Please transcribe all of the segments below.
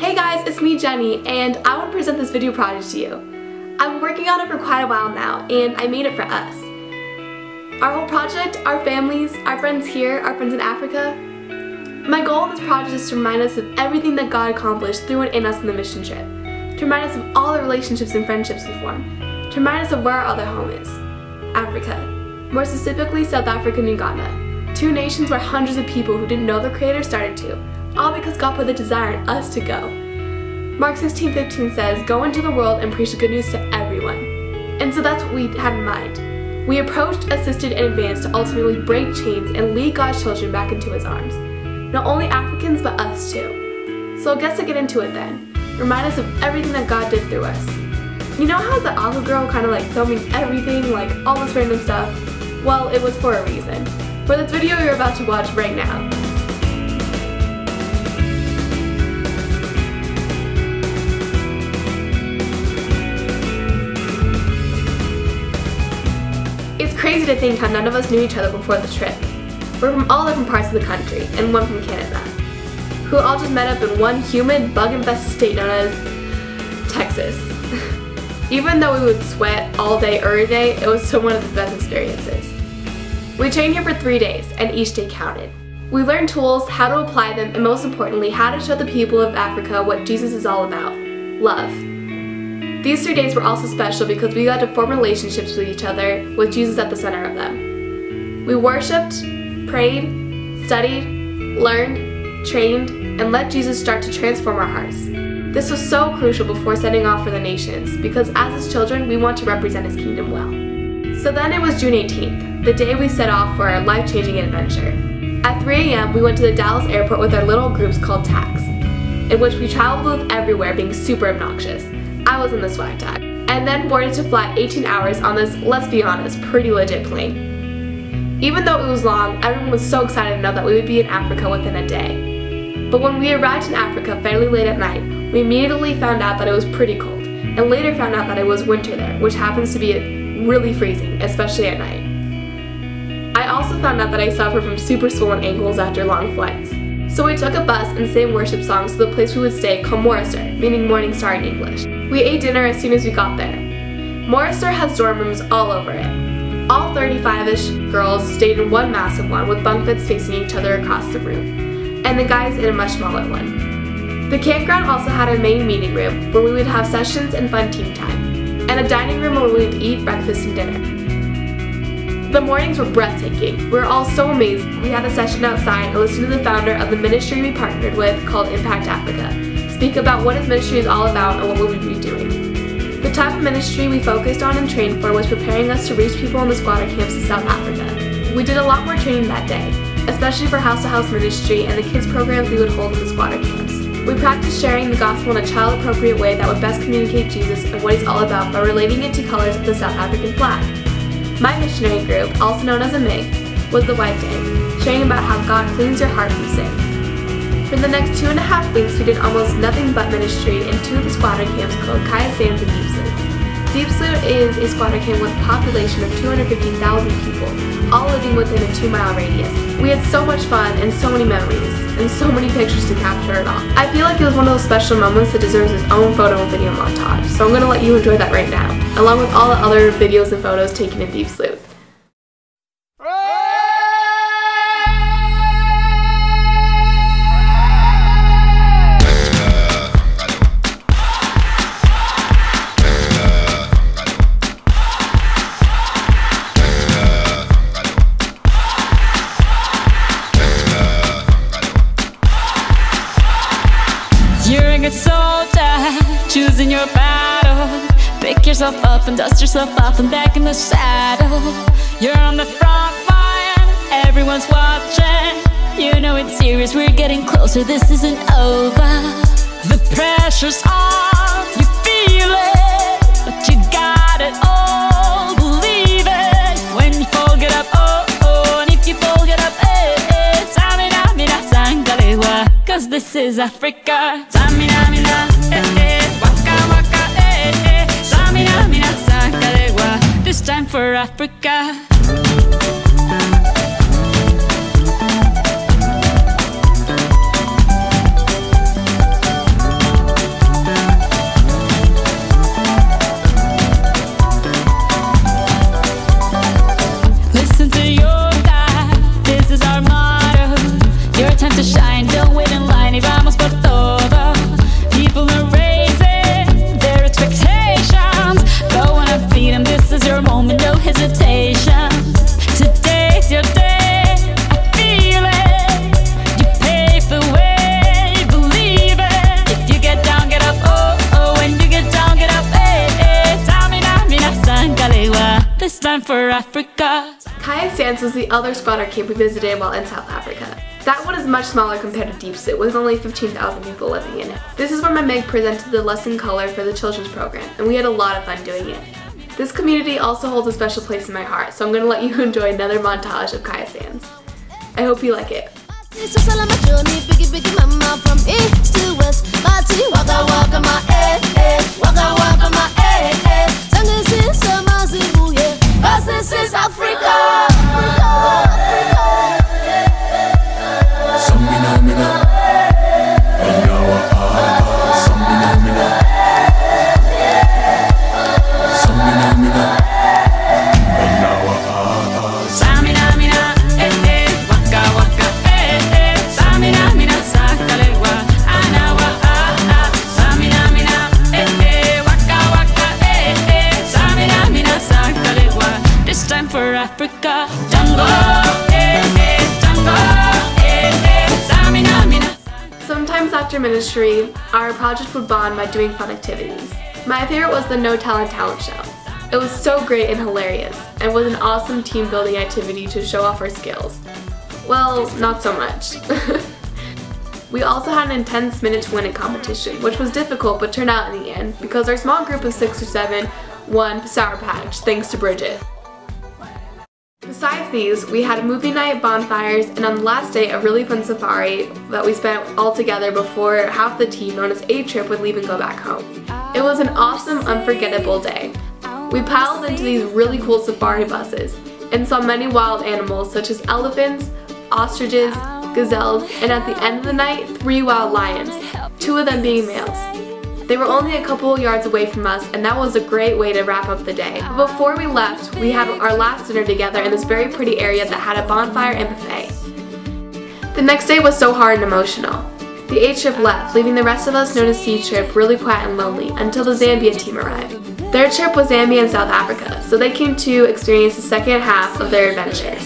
Hey guys, it's me Jenny, and I want to present this video project to you. I've been working on it for quite a while now, and I made it for us. Our whole project, our families, our friends here, our friends in Africa. My goal in this project is to remind us of everything that God accomplished through and in us in the mission trip. To remind us of all the relationships and friendships we formed. To remind us of where our other home is. Africa. More specifically, South Africa and Uganda. Two nations where hundreds of people who didn't know their Creator started to. All because God put the desire in us to go. Mark 16:15 says, "Go into the world and preach the good news to everyone." And so that's what we had in mind. We approached, assisted, and advanced to ultimately break chains and lead God's children back into His arms. Not only Africans, but us too. So I guess to get into it then. Remind us of everything that God did through us. You know how the Aqua girl kind of like filming everything, like all this random stuff? Well, it was for a reason. For this video you're about to watch right now. It's crazy to think how none of us knew each other before the trip. We're from all different parts of the country, and one from Canada, who all just met up in one humid, bug-infested state known as Texas. Even though we would sweat all day, every day, it was still one of the best experiences. We trained here for 3 days, and each day counted. We learned tools, how to apply them, and most importantly, how to show the people of Africa what Jesus is all about: love. These 3 days were also special because we got to form relationships with each other, with Jesus at the center of them. We worshipped, prayed, studied, learned, trained, and let Jesus start to transform our hearts. This was so crucial before setting off for the nations, because as His children, we want to represent His kingdom well. So then it was June 18th, the day we set off for our life-changing adventure. At 3 a.m., we went to the Dallas airport with our little groups called Tags, in which we traveled with everywhere being super obnoxious. I was in the swag tag, and then boarded to fly 18 hours on this, let's be honest, pretty legit plane. Even though it was long, everyone was so excited to know that we would be in Africa within a day. But when we arrived in Africa fairly late at night, we immediately found out that it was pretty cold, and later found out that it was winter there, which happens to be really freezing, especially at night. I also found out that I suffer from super swollen ankles after long flights. So we took a bus and sang worship songs to the place we would stay called Morrister, meaning Morning Star in English. We ate dinner as soon as we got there. Morrister has dorm rooms all over it. All 35-ish girls stayed in one massive one with bunk beds facing each other across the room, and the guys in a much smaller one. The campground also had a main meeting room where we would have sessions and fun team time, and a dining room where we would eat breakfast and dinner. The mornings were breathtaking. We were all so amazed. We had a session outside and listened to the founder of the ministry we partnered with called Impact Africa speak about what his ministry is all about and what we would be doing. The type of ministry we focused on and trained for was preparing us to reach people in the squatter camps in South Africa. We did a lot more training that day, especially for house-to-house ministry and the kids programs we would hold in the squatter camps. We practiced sharing the gospel in a child-appropriate way that would best communicate Jesus and what He's all about by relating it to colors of the South African flag. My missionary group, also known as a MIG, was the White Day, sharing about how God cleans your heart from sin. For the next 2.5 weeks, we did almost nothing but ministry in 2 of the squatter camps called Kaya Sands and Deep Sloot. Deep Sloot is a squatter camp with a population of 250,000 people, all living within a 2-mile radius. We had so much fun and so many memories, and so many pictures to capture it all. I feel like it was one of those special moments that deserves its own photo and video montage, so I'm going to let you enjoy that right now, along with all the other videos and photos taken in Deep Sloot. You're a good soldier, choosing your battles. Pick yourself up and dust yourself off and back in the saddle. You're on the front line, everyone's watching. You know it's serious, we're getting closer, this isn't over. The pressure's on, you feel it, but you got it all, believe it. When you fall, get up, oh, oh, and if you fall, get up, eh, eh. Samina, mina, sangalewa, 'cause this is Africa. Samina, mina, eh, eh, waka, waka, eh, eh. Samina, mina, sangalewa, this time for Africa. time for Africa. Kaya Sands was the other squatter camp we visited while in South Africa. That one is much smaller compared to Deep Sit, with only 15,000 people living in it. This is where my Meg presented the lesson color for the children's program, and we had a lot of fun doing it. This community also holds a special place in my heart, so I'm going to let you enjoy another montage of Kaya Sands. I hope you like it. This is Africa. Africa, Jungle, Jungle, Samina, Mina. Sometimes after ministry, our project would bond by doing fun activities. My favorite was the No Talent Talent Show. It was so great and hilarious, and was an awesome team building activity to show off our skills. Well, not so much. We also had an intense minute-to-win-it competition, which was difficult but turned out in the end because our small group of 6 or 7 won Sour Patch, thanks to Bridget. Besides these, we had a movie night, bonfires, and on the last day a really fun safari that we spent all together before half the team, known as A-Trip, would leave and go back home. It was an awesome, unforgettable day. We piled into these really cool safari buses and saw many wild animals such as elephants, ostriches, gazelles, and at the end of the night, 3 wild lions, 2 of them being males. They were only a couple yards away from us, and that was a great way to wrap up the day. But before we left, we had our last dinner together in this very pretty area that had a bonfire and buffet. The next day was so hard and emotional. The A-Trip left, leaving the rest of us, known as C-Trip, really quiet and lonely until the Zambia team arrived. Their trip was Zambia and South Africa, so they came to experience the second half of their adventure.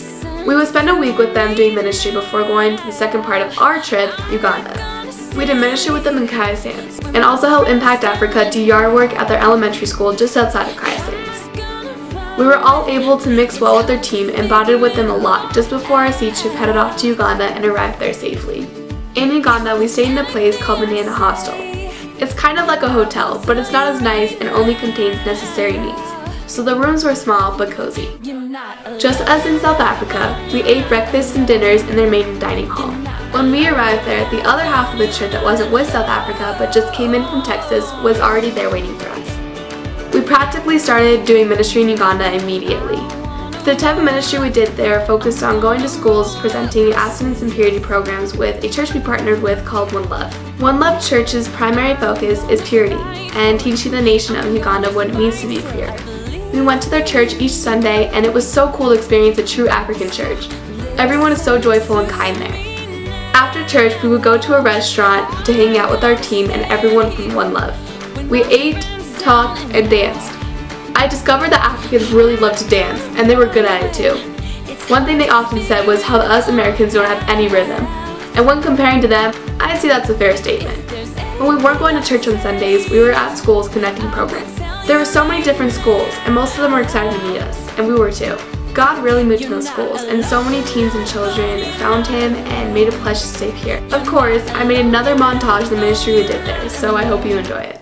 We would spend a week with them doing ministry before going to the second part of our trip, Uganda. We did ministry with them in Kaya Sands, and also helped Impact Africa do yard work at their elementary school just outside of Kaya Sands. We were all able to mix well with their team and bonded with them a lot just before our sea trip headed off to Uganda and arrived there safely. In Uganda, we stayed in a place called Mania Hostel. It's kind of like a hotel, but it's not as nice and only contains necessary needs. So the rooms were small but cozy. Just as in South Africa, we ate breakfasts and dinners in their main dining hall. When we arrived there, the other half of the trip that wasn't with South Africa but just came in from Texas was already there waiting for us. We practically started doing ministry in Uganda immediately. The type of ministry we did there focused on going to schools presenting abstinence and purity programs with a church we partnered with called One Love. One Love Church's primary focus is purity and teaching the nation of Uganda what it means to be pure. We went to their church each Sunday, and it was so cool to experience a true African church. Everyone is so joyful and kind there. After church, we would go to a restaurant to hang out with our team and everyone from One Love. We ate, talked, and danced. I discovered that Africans really love to dance, and they were good at it too. One thing they often said was how us Americans don't have any rhythm, and when comparing to them, I'd say that's a fair statement. When we weren't going to church on Sundays, we were at schools conducting programs. There were so many different schools, and most of them were excited to meet us, and we were too. God really moved in those schools, and so many teens and children found Him and made a pledge to stay here. Of course, I made another montage of the ministry we did there, so I hope you enjoy it.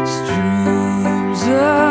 Streams of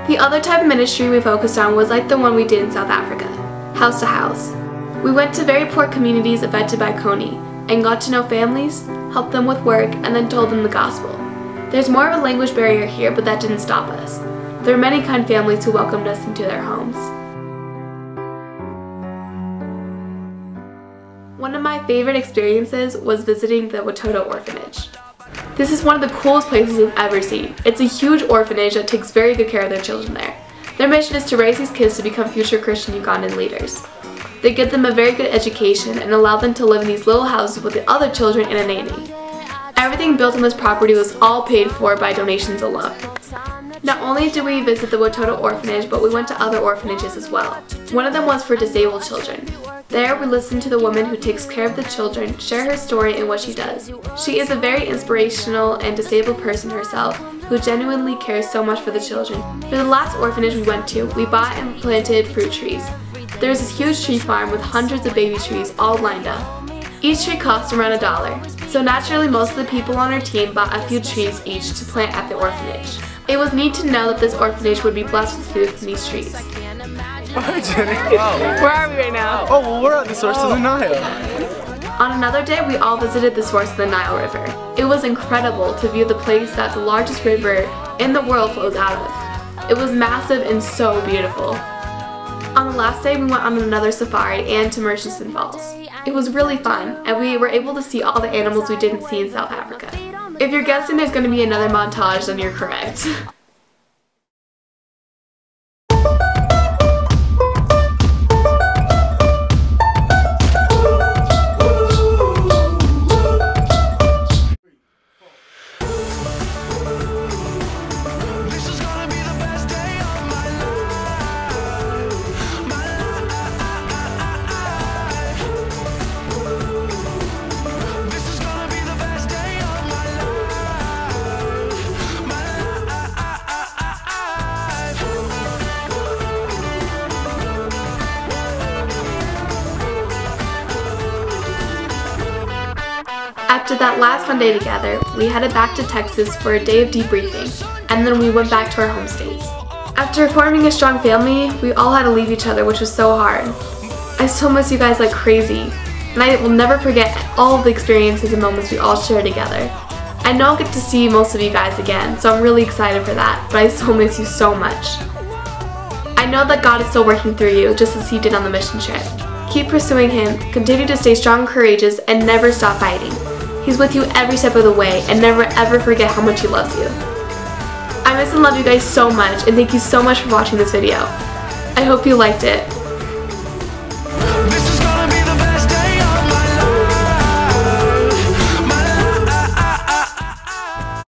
The other type of ministry we focused on was like the one we did in South Africa, house to house. We went to very poor communities affected by Kony and got to know families, helped them with work, and then told them the gospel. There's more of a language barrier here, but that didn't stop us. There are many kind families who welcomed us into their homes. One of my favorite experiences was visiting the Watoto orphanage. This is one of the coolest places I've ever seen. It's a huge orphanage that takes very good care of their children there. Their mission is to raise these kids to become future Christian Ugandan leaders. They give them a very good education and allow them to live in these little houses with the other children and a nanny. Everything built on this property was all paid for by donations alone. Not only did we visit the Watoto orphanage, but we went to other orphanages as well. One of them was for disabled children. There, we listened to the woman who takes care of the children share her story and what she does. She is a very inspirational and disabled person herself who genuinely cares so much for the children. For the last orphanage we went to, we bought and planted fruit trees. There's this huge tree farm with hundreds of baby trees all lined up. Each tree cost around $1, so naturally most of the people on our team bought a few trees each to plant at the orphanage. It was neat to know that this orphanage would be blessed with food from these trees. Hi, Jenny. Wow. Where are we right now? Oh, well, we're at the source of the Nile. On another day, we all visited the source of the Nile River. It was incredible to view the place that the largest river in the world flows out of. It was massive and so beautiful. On the last day, we went on another safari and to Murchison Falls. It was really fun, and we were able to see all the animals we didn't see in South Africa. If you're guessing there's going to be another montage, then you're correct. After that last fun day together, we headed back to Texas for a day of debriefing, and then we went back to our home states. After forming a strong family, we all had to leave each other, which was so hard. I still miss you guys like crazy, and I will never forget all of the experiences and moments we all shared together. I know I'll get to see most of you guys again, so I'm really excited for that, but I still miss you so much. I know that God is still working through you, just as He did on the mission trip. Keep pursuing Him, continue to stay strong and courageous, and never stop fighting. He's with you every step of the way, and never ever forget how much He loves you. I miss and love you guys so much, and thank you so much for watching this video. I hope you liked it.